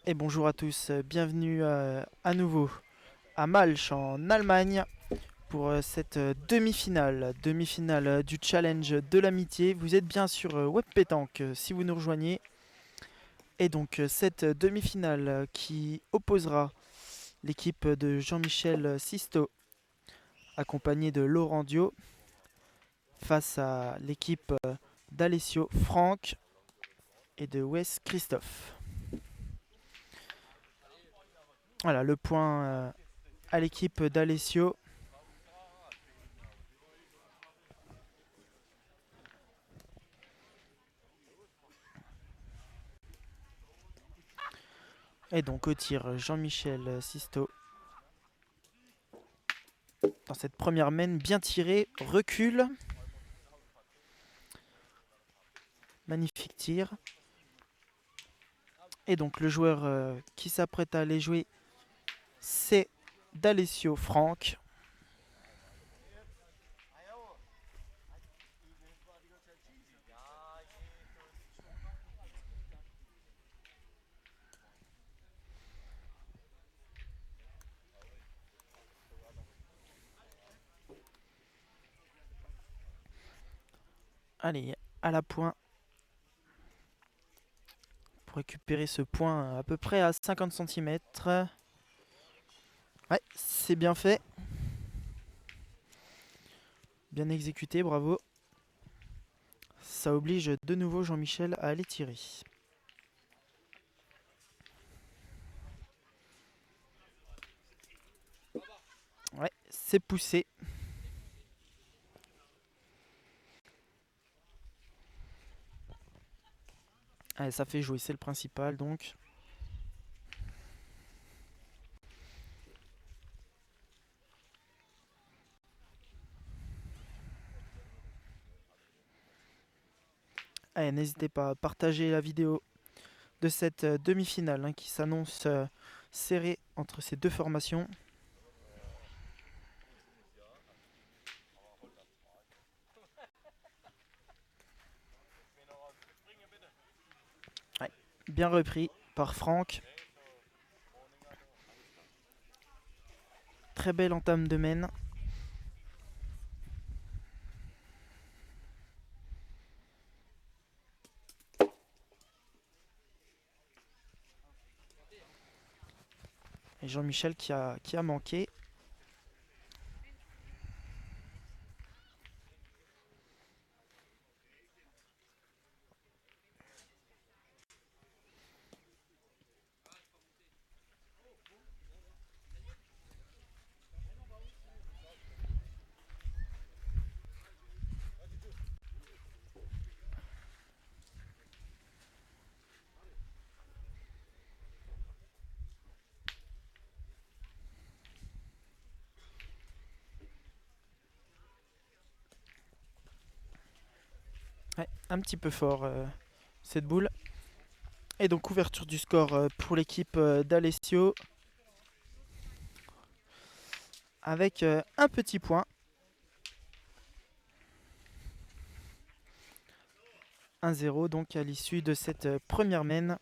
Et bonjour à tous, bienvenue à nouveau à Malch en Allemagne pour cette demi-finale du challenge de l'amitié. Vous êtes bien sur Web Pétanque si vous nous rejoignez. Et donc cette demi-finale qui opposera l'équipe de Jean-Michel Sisto accompagné de Laurent Dio face à l'équipe d'Alessio Franck et de Wes Christophe. Voilà le point à l'équipe d'Alessio. Et donc au tir, Jean-Michel Sisto. Dans cette première main bien tirée, recule. Magnifique tir. Et donc le joueur qui s'apprête à aller jouer, c'est d'Alessio Franck. Allez, à la pointe. Pour récupérer ce point à peu près à 50 cm. Ouais, c'est bien fait. Bien exécuté, bravo. Ça oblige de nouveau Jean-Michel à aller tirer. Ouais, c'est poussé. Allez, ça fait jouer, c'est le principal donc. Allez, n'hésitez pas à partager la vidéo de cette demi-finale qui s'annonce serrée entre ces deux formations. Ouais, bien repris par Franck. Très belle entame de main. Et Jean-Michel qui a manqué. Ouais, un petit peu fort cette boule. Et donc ouverture du score pour l'équipe d'Alessio. Avec un petit point. 1-0 donc à l'issue de cette première main.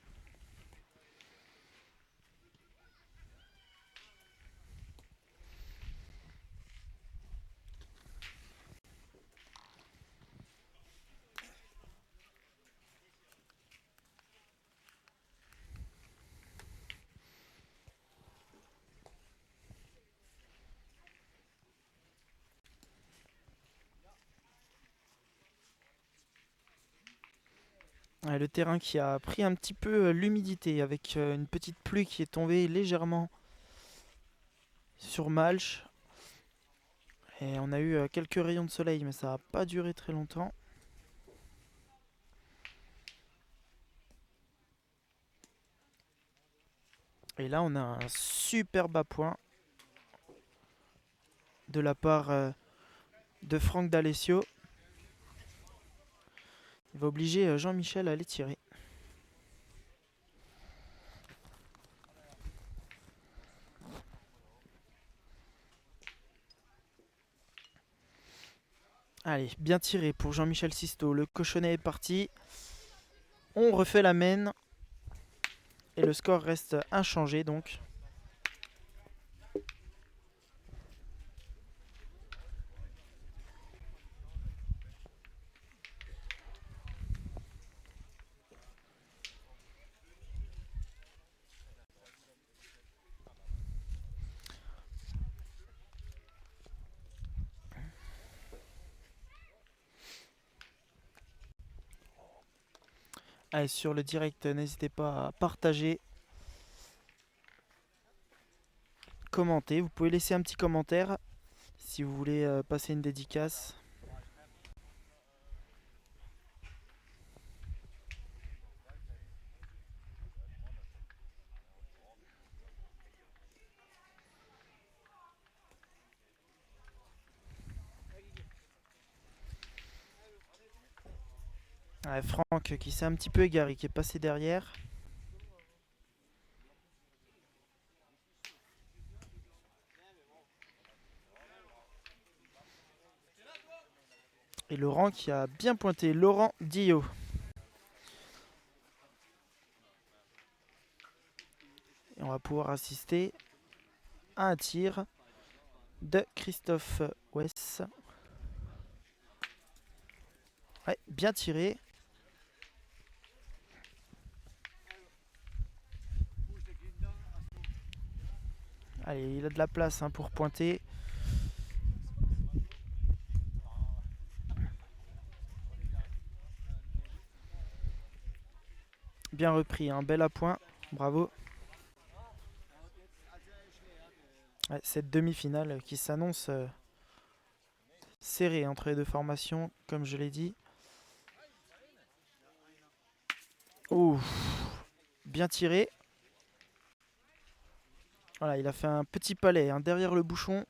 Ouais, le terrain qui a pris un petit peu l'humidité avec une petite pluie qui est tombée légèrement sur Malch. Et on a eu quelques rayons de soleil mais ça n'a pas duré très longtemps. Et là on a un super bas point de la part de Franck d'Alessio. Il va obliger Jean-Michel à aller tirer. Allez, bien tiré pour Jean-Michel Sisto. Le cochonnet est parti. On refait la main. Et le score reste inchangé donc. Allez, sur le direct, n'hésitez pas à partager, commenter. Vous pouvez laisser un petit commentaire si vous voulez passer une dédicace. Ouais, Franck qui s'est un petit peu égaré, qui est passé derrière. Et Laurent qui a bien pointé. Laurent Dio. Et on va pouvoir assister à un tir de Christophe Wess. Ouais, bien tiré. Allez, il a de la place pour pointer. Bien repris, bel à point. Bravo. Ouais, cette demi-finale qui s'annonce serrée entre les deux formations, comme je l'ai dit. Ouh, bien tiré. Voilà, il a fait un petit palais derrière le bouchon.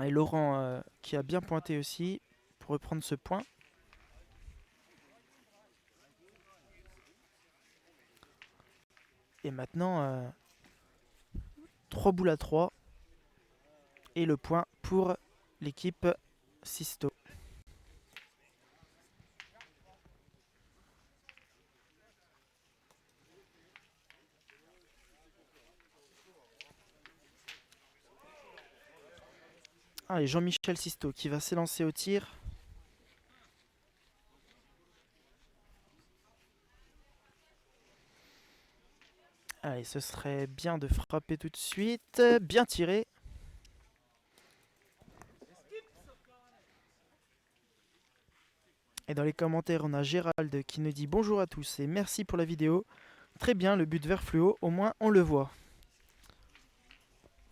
Et Laurent qui a bien pointé aussi pour reprendre ce point. Et maintenant, 3 boules à 3. Et le point pour l'équipe Sisto. Allez, Jean-Michel Sisto qui va s'élancer au tir. Allez, ce serait bien de frapper tout de suite. Bien tiré. Et dans les commentaires, on a Gérald qui nous dit bonjour à tous et merci pour la vidéo. Très bien, le but vert fluo, au moins on le voit.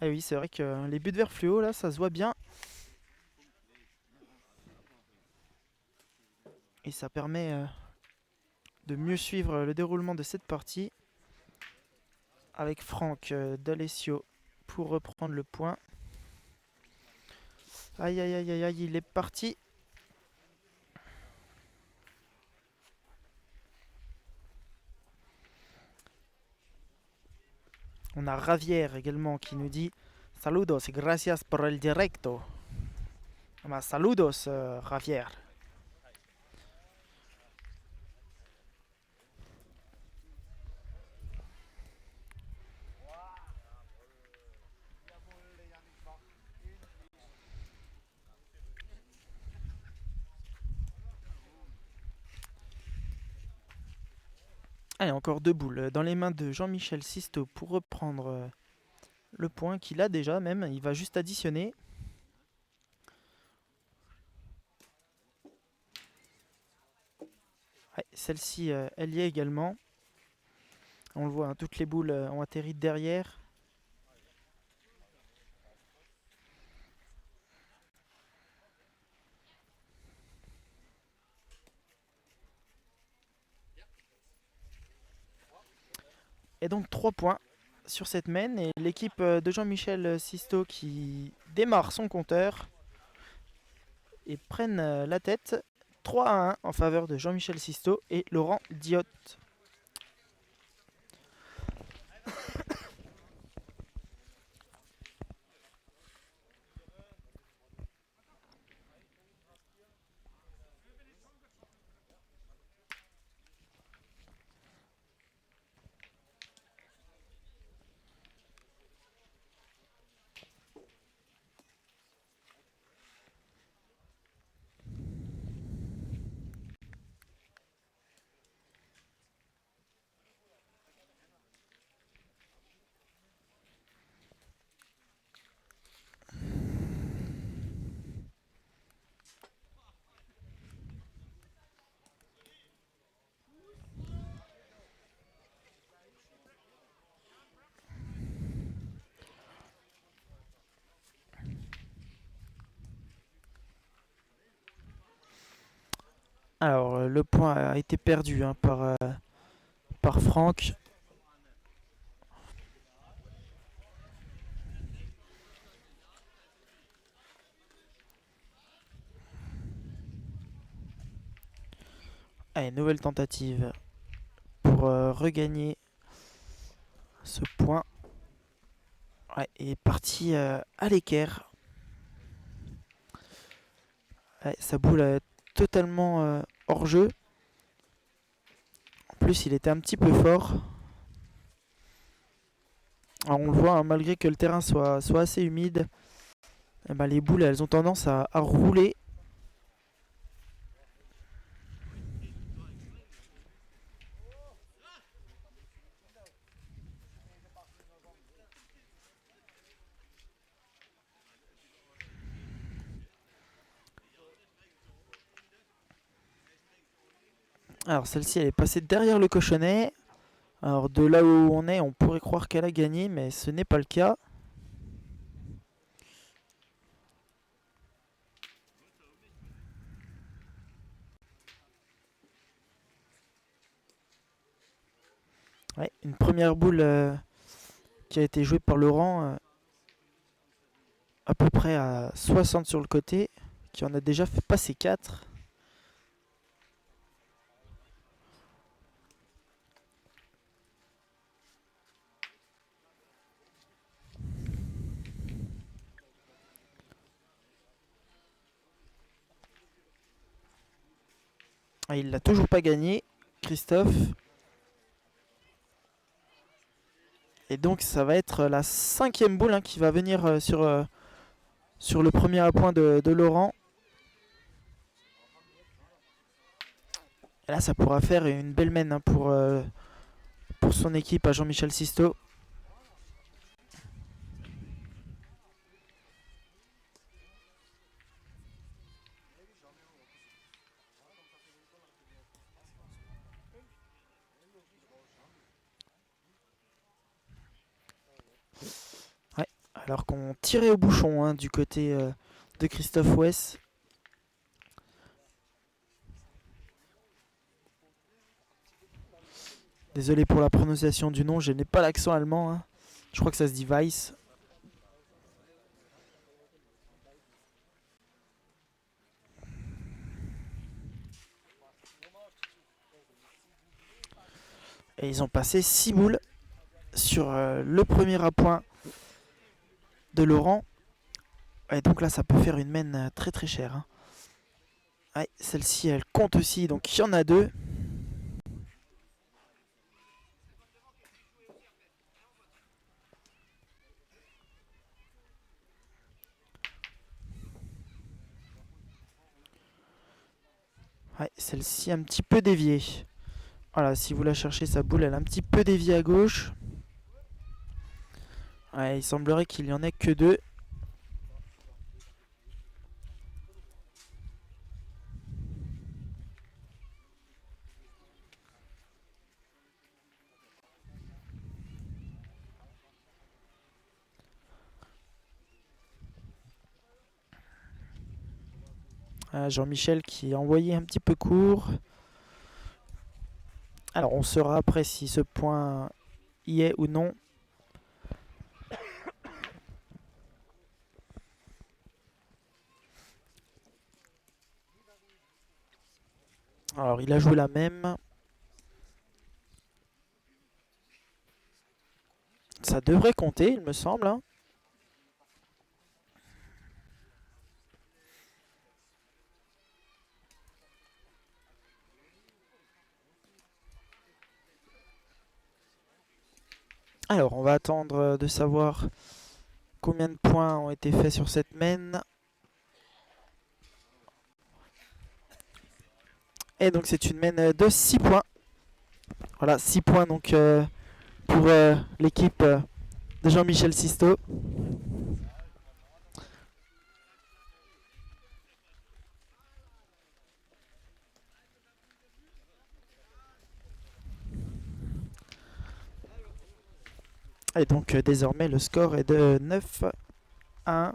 Ah oui, c'est vrai que les buts vert fluo, là, ça se voit bien. Et ça permet de mieux suivre le déroulement de cette partie. Avec Franck D'Alessio pour reprendre le point. Aïe, aïe, aïe, aïe, aïe, il est parti. On a Ravière également qui nous dit saludos, gracias por el directo. Saludos, Ravière. Allez, encore 2 boules dans les mains de Jean-Michel Sisto pour reprendre le point qu'il a déjà même. Il va juste additionner. Ouais, celle-ci, elle y est également. On le voit, toutes les boules ont atterri derrière. Et donc 3 points sur cette main. Et l'équipe de Jean-Michel Sisto qui démarre son compteur et prennent la tête. 3-1 en faveur de Jean-Michel Sisto et Laurent Diotte. Alors, le point a été perdu hein, par Franck. Allez, nouvelle tentative pour regagner ce point. Ouais, il est parti à l'équerre. Ouais, sa boule est totalement hors jeu. En plus, il était un petit peu fort. Alors, on le voit, hein, malgré que le terrain soit assez humide, eh ben, les boules elles ont tendance à rouler. Alors celle-ci elle est passée derrière le cochonnet. Alors de là où on est, on pourrait croire qu'elle a gagné, mais ce n'est pas le cas. Ouais, une première boule qui a été jouée par Laurent, à peu près à 60 sur le côté, qui en a déjà fait passer 4. Ah, il l'a toujours pas gagné, Christophe. Et donc ça va être la 5e boule hein, qui va venir sur le premier à point de Laurent. Et là ça pourra faire une belle mène hein, pour son équipe à Jean-Michel Sisto. Ouais, alors qu'on tirait au bouchon hein, du côté de Christophe Wess. Désolé pour la prononciation du nom, je n'ai pas l'accent allemand. Hein. Je crois que ça se dit Weiss. Et ils ont passé 6 boules sur le premier à point de Laurent. Et donc là, ça peut faire une mène très très chère. Hein. Ouais, celle-ci, elle compte aussi, donc il y en a 2. Ouais, celle-ci un petit peu déviée. Voilà, si vous la cherchez, sa boule, elle est un petit peu déviée à gauche. Ouais, il semblerait qu'il n'y en ait que 2. Jean-Michel qui a envoyé un petit peu court. Alors on saura après si ce point y est ou non. Alors il a joué la même. Ça devrait compter, il me semble. Hein. Alors on va attendre de savoir combien de points ont été faits sur cette mène. Et donc c'est une mène de 6 points. Voilà, 6 points donc pour l'équipe de Jean-Michel Sisto. Et donc désormais le score est de 9-1.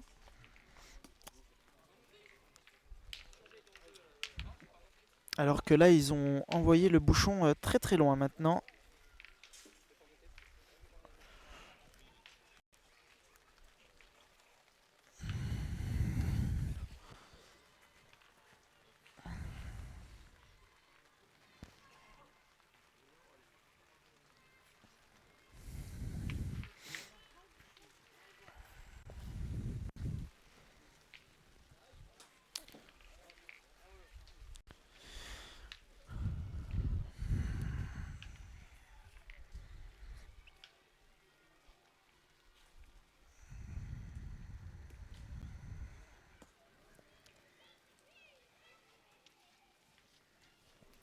Alors que là, ils ont envoyé le bouchon très très loin maintenant.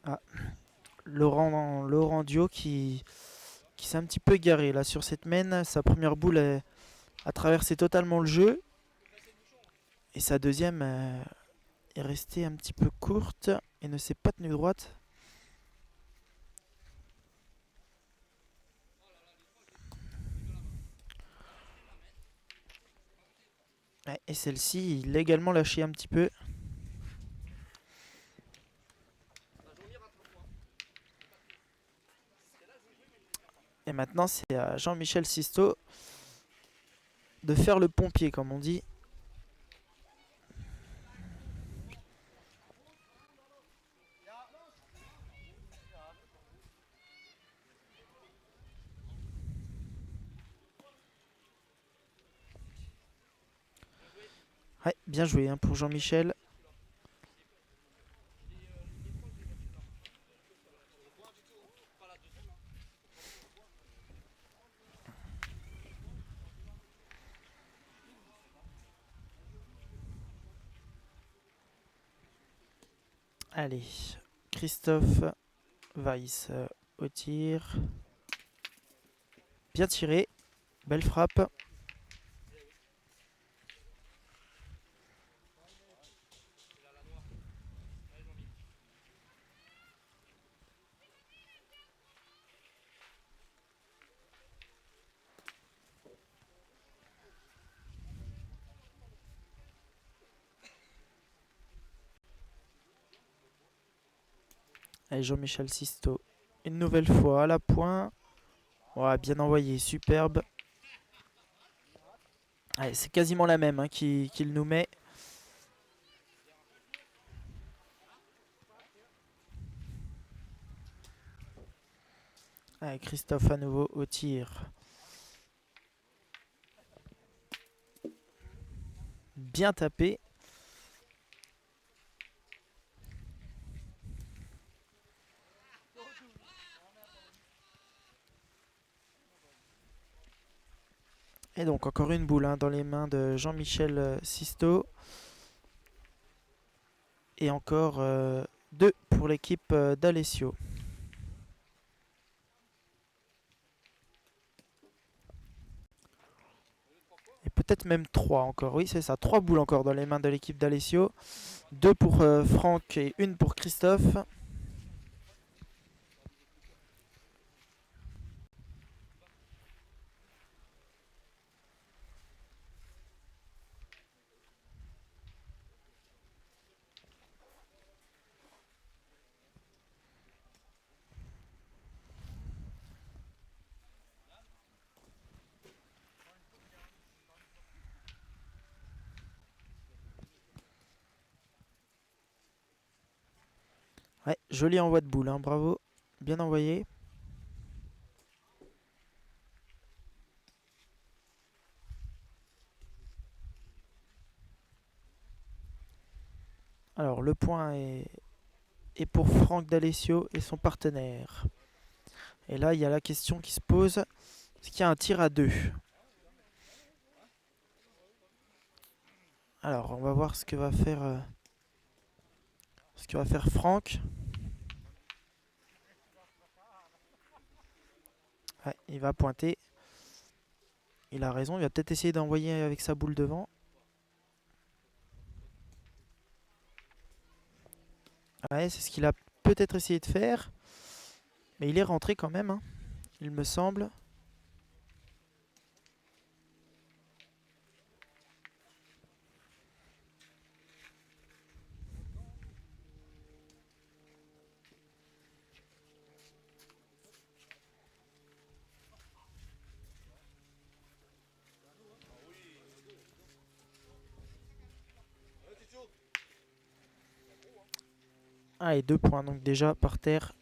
Ah, Laurent Dio qui s'est un petit peu égaré là sur cette main. Sa première boule a traversé totalement le jeu. Et sa deuxième est restée un petit peu courte et ne s'est pas tenue droite. Ouais, et celle-ci, il l'a également lâché un petit peu. Et maintenant, c'est à Jean-Michel Sisto de faire le pompier, comme on dit. Ouais, bien joué hein, pour Jean-Michel. Allez, Christophe Weiss au tir. Bien tiré, belle frappe. Allez, Jean-Michel Sisto, une nouvelle fois à la pointe. Ouais, bien envoyé, superbe. C'est quasiment la même hein, qu'il nous met. Allez, Christophe à nouveau au tir. Bien tapé. Et donc encore une boule hein, dans les mains de Jean-Michel Sisto. Et encore deux pour l'équipe d'Alessio. Et peut-être même trois encore. Oui, c'est ça. Trois boules encore dans les mains de l'équipe d'Alessio. Deux pour Franck et une pour Christophe. Ouais, joli envoi de boule, hein, bravo. Bien envoyé. Alors, le point est pour Franck D'Alessio et son partenaire. Et là, il y a la question qui se pose. Est-ce qu'il y a un tir à deux? Alors, on va voir ce que va faire Franck. Ouais, il va pointer. Il a raison, il va peut-être essayer d'envoyer avec sa boule devant. Ouais, c'est ce qu'il a peut-être essayé de faire. Mais il est rentré quand même, hein, il me semble. Ah, et 2 points donc déjà par terre.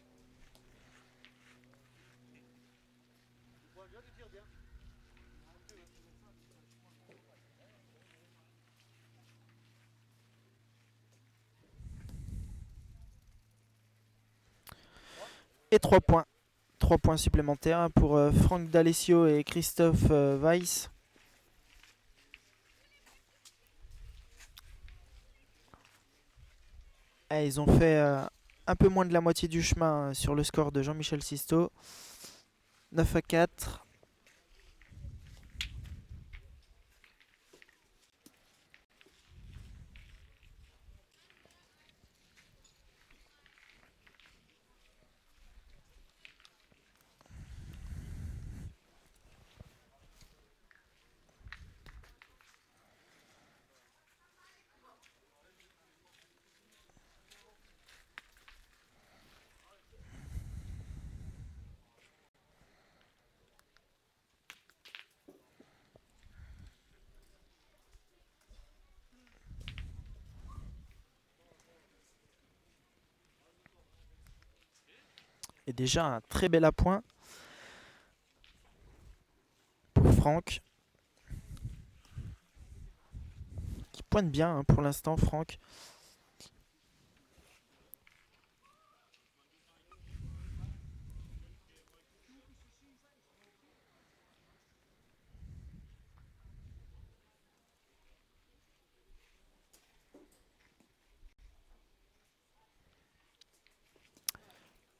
Et 3 points. 3 points supplémentaires pour Franck D'Alessio et Christophe Weiss. Ah, ils ont fait un peu moins de la moitié du chemin sur le score de Jean-Michel Sisto. 9-4. Et déjà un très bel appoint pour Franck, qui pointe bien pour l'instant, Franck.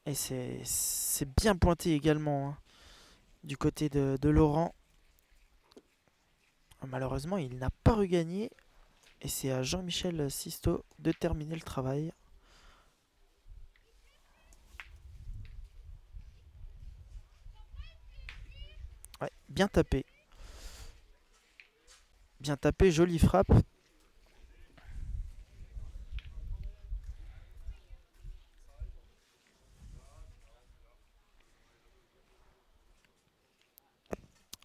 Et c'est bien pointé également du côté de Laurent. Malheureusement, il n'a pas regagné. Et c'est à Jean-Michel Sisto de terminer le travail. Ouais, bien tapé. Bien tapé, jolie frappe.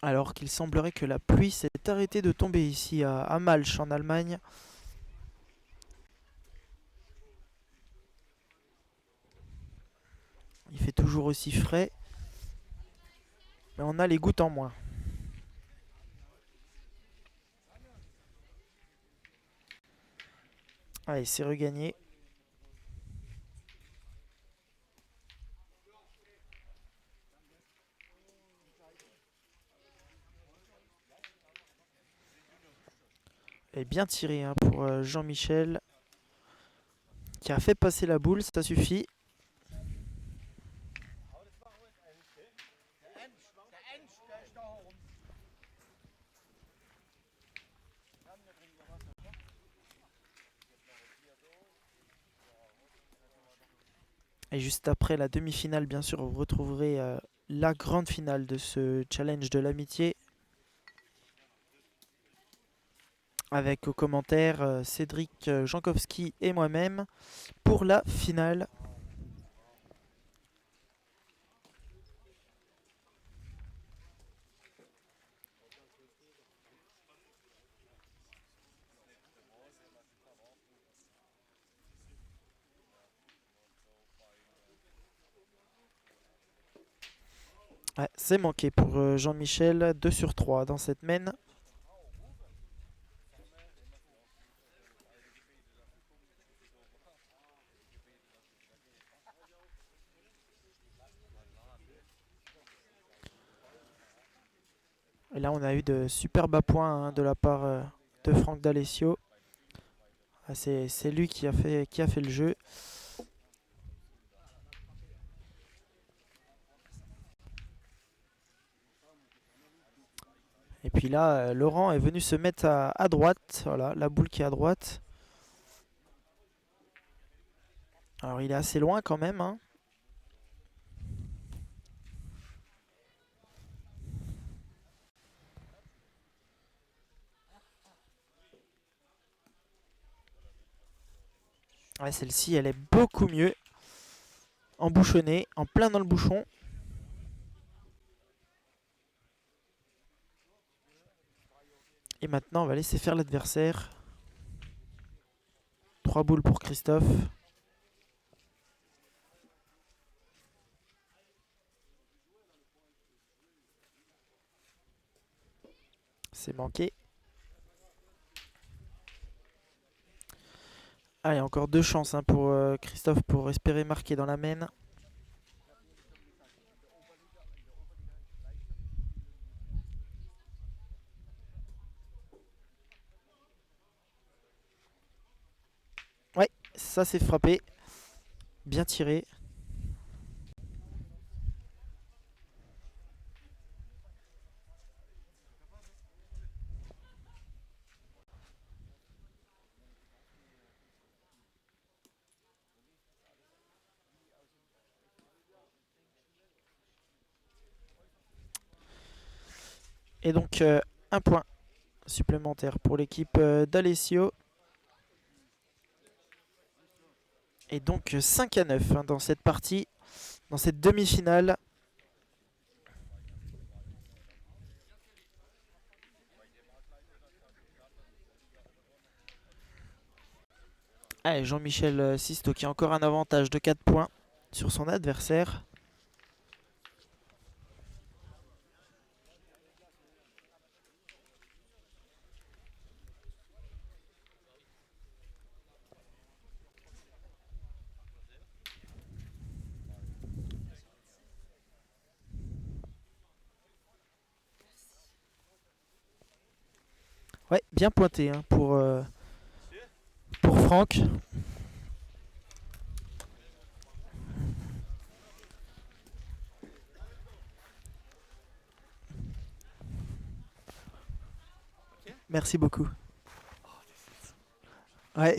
Alors qu'il semblerait que la pluie s'est arrêtée de tomber ici à Malch en Allemagne. Il fait toujours aussi frais. Mais on a les gouttes en moins. Allez, c'est regagné. Et bien tiré pour Jean-Michel, qui a fait passer la boule, ça suffit. Et juste après la demi-finale, bien sûr, vous retrouverez la grande finale de ce challenge de l'amitié. Avec aux commentaires Cédric Jankowski et moi-même pour la finale. Ouais, c'est manqué pour Jean-Michel, 2 sur 3 dans cette mène. Et là, on a eu de superbes points de la part de Franck D'Alessio. Ah, c'est lui qui a fait le jeu. Et puis là, Laurent est venu se mettre à droite. Voilà, la boule qui est à droite. Alors, il est assez loin quand même. Ouais, celle-ci, elle est beaucoup mieux. Embouchonnée, en plein dans le bouchon. Et maintenant, on va laisser faire l'adversaire. 3 boules pour Christophe. C'est manqué. Allez, encore deux chances hein, pour Christophe pour espérer marquer dans la main. Ouais, ça c'est frappé. Bien tiré. Et donc un point supplémentaire pour l'équipe d'Alessio. Et donc 5-9 hein, dans cette partie, dans cette demi-finale. Allez, Jean-Michel Sisto qui a encore un avantage de 4 points sur son adversaire. Ouais, bien pointé hein, pour Franck. Merci beaucoup. Ouais,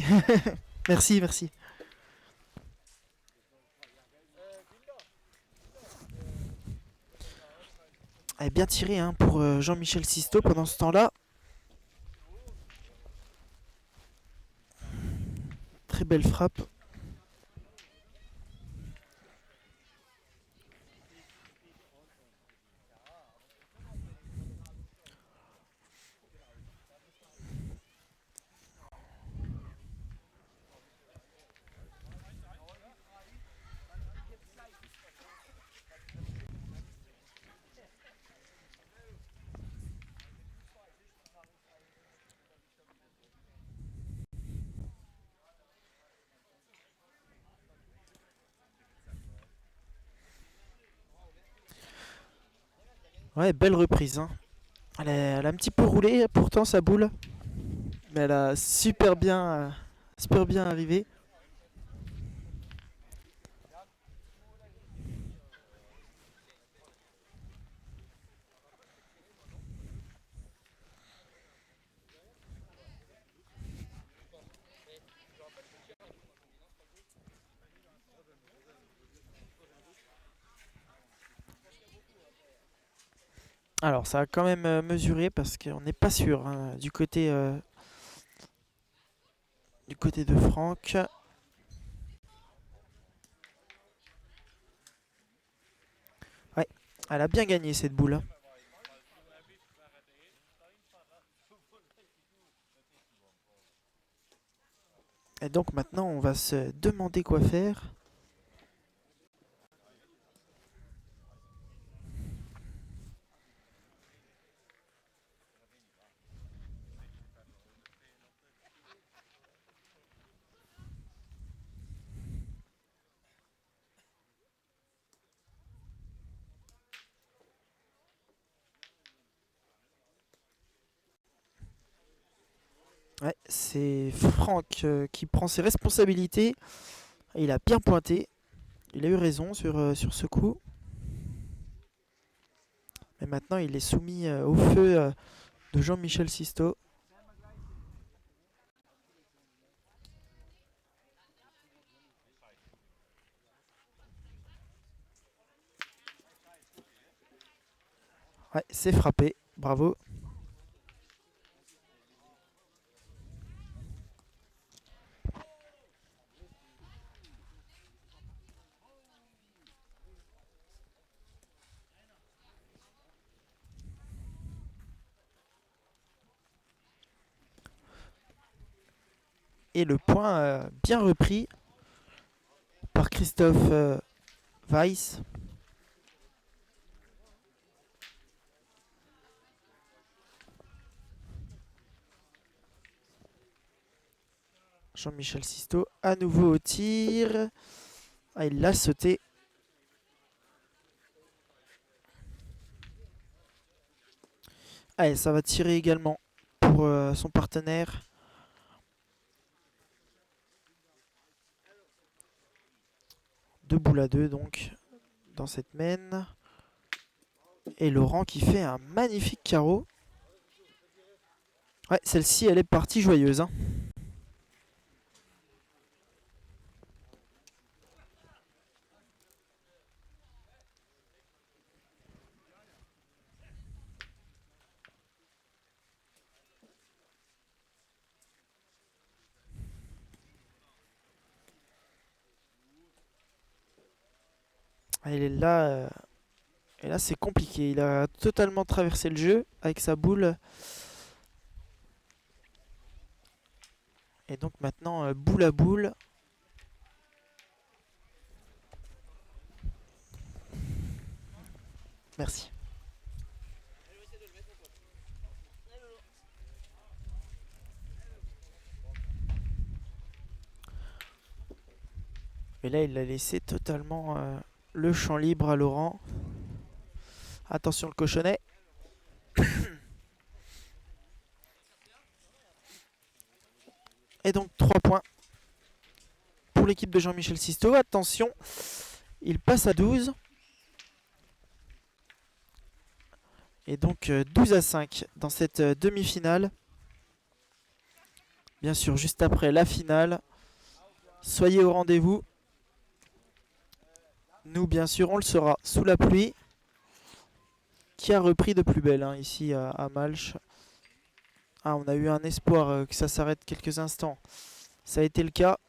merci, merci. Allez, bien tiré hein, pour Jean-Michel Sisto pendant ce temps-là. Très belle frappe. Ouais, belle reprise. Hein. Elle a un petit peu roulé pourtant sa boule. Mais elle a super bien arrivé. Alors ça a quand même mesuré parce qu'on n'est pas sûr hein, du côté de Franck. Ouais, elle a bien gagné cette boule. Hein. Et donc maintenant on va se demander quoi faire. Ouais, c'est Franck qui prend ses responsabilités. Il a bien pointé. Il a eu raison sur ce coup. Mais maintenant il est soumis au feu de Jean-Michel Sisto. Ouais, c'est frappé. Bravo. Et le point bien repris par Christophe Weiss. Jean-Michel Sisto, à nouveau au tir. Ah, il l'a sauté. Allez, ça va tirer également pour son partenaire. Deux boules à deux donc dans cette main. Et Laurent qui fait un magnifique carreau. Ouais, celle-ci, elle est partie joyeuse. Hein. Elle est là. Et là, c'est compliqué. Il a totalement traversé le jeu avec sa boule. Et donc maintenant, boule à boule. Merci. Et là, il a laissé totalement le champ libre à Laurent. Attention le cochonnet. Et donc 3 points pour l'équipe de Jean-Michel Sisto. Attention, il passe à 12. Et donc 12 à 5 dans cette demi-finale. Bien sûr, juste après la finale. Soyez au rendez-vous. Nous, bien sûr, on le sera sous la pluie. Qui a repris de plus belle hein, ici à Malches. Ah, on a eu un espoir que ça s'arrête quelques instants. Ça a été le cas.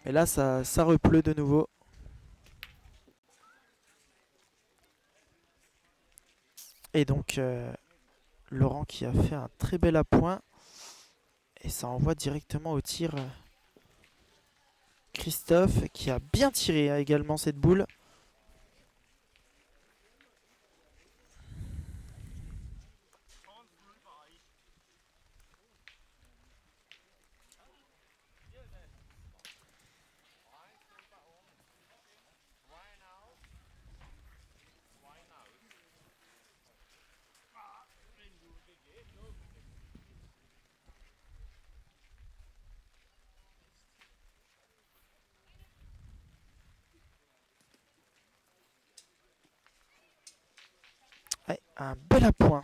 Et là, ça repleut de nouveau. Et donc, Laurent qui a fait un très bel appoint. Et ça envoie directement au tir Christophe qui a bien tiré hein, également cette boule. Ouais, un bel appoint.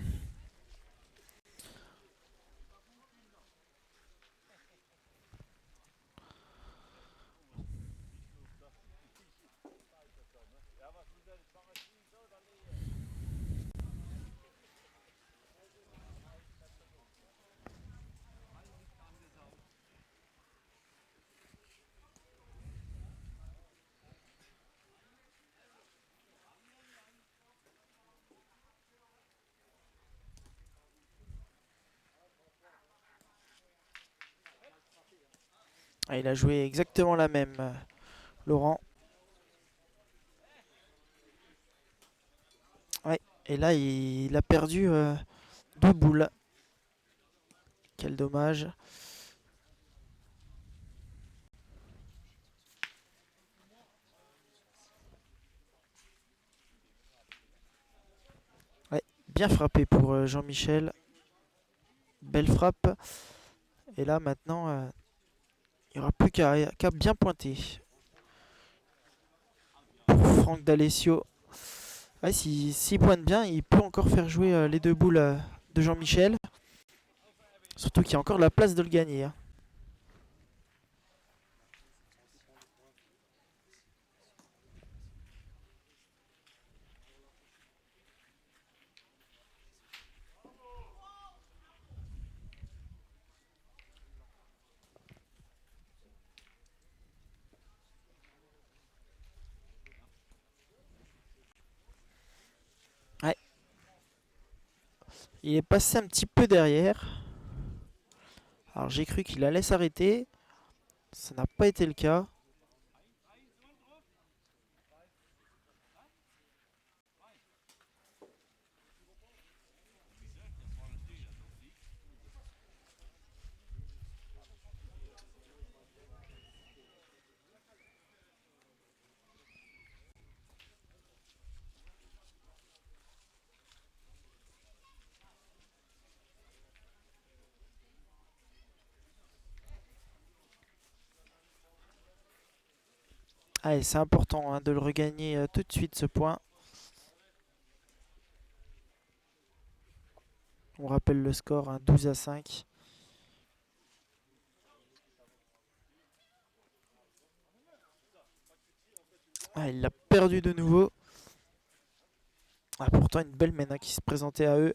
Ah, il a joué exactement la même, Laurent. Ouais, et là, il a perdu 2 boules. Quel dommage. Ouais, bien frappé pour Jean-Michel. Belle frappe. Et là, maintenant, il n'y aura plus qu'à bien pointer. Pour Franck D'Alessio. Ouais, s'il pointe bien, il peut encore faire jouer les 2 boules de Jean-Michel. Surtout qu'il y a encore la place de le gagner. Hein. Ouais. Il est passé un petit peu derrière. Alors j'ai cru qu'il allait s'arrêter. Ça n'a pas été le cas. Allez, c'est important hein, de le regagner tout de suite ce point. On rappelle le score, hein, 12-5. Ah, il l'a perdu de nouveau. Ah, pourtant une belle main hein, qui se présentait à eux.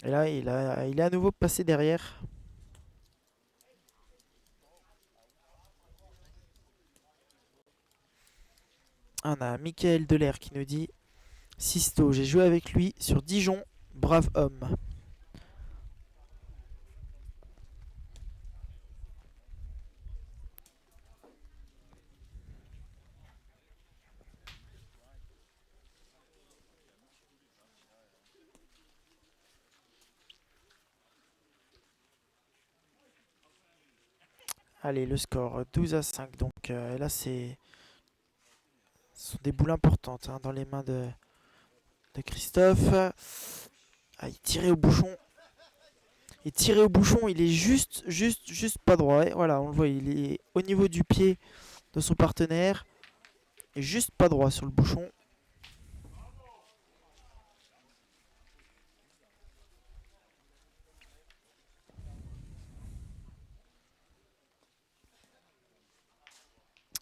Et là, il est à nouveau passé derrière. Ah, on a Michael Delair qui nous dit Sisto, j'ai joué avec lui sur Dijon, brave homme. Allez, le score 12-5. Donc là, ce sont des boules importantes hein, dans les mains de Christophe. Ah, il tirait au bouchon. Il tirait au bouchon, il est juste pas droit. Et voilà, on le voit, il est au niveau du pied de son partenaire. Et juste pas droit sur le bouchon.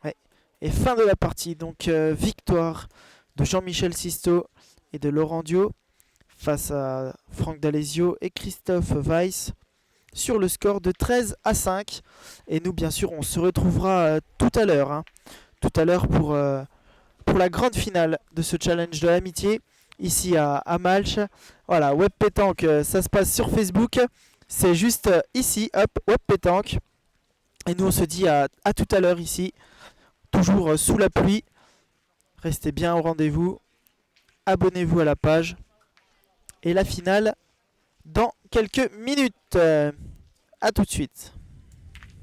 Ouais. Et fin de la partie. Donc victoire de Jean-Michel Sisto et de Laurent Dio face à Franck D'Alesio et Christophe Weiss sur le score de 13-5. Et nous, bien sûr, on se retrouvera tout à l'heure. Hein, tout à l'heure pour la grande finale de ce challenge de l'amitié ici à Malches. Voilà, Web Pétanque, ça se passe sur Facebook. C'est juste ici, hop, Web Pétanque. Et nous, on se dit à tout à l'heure ici, toujours sous la pluie. Restez bien au rendez-vous. Abonnez-vous à la page. Et la finale dans quelques minutes. A tout de suite.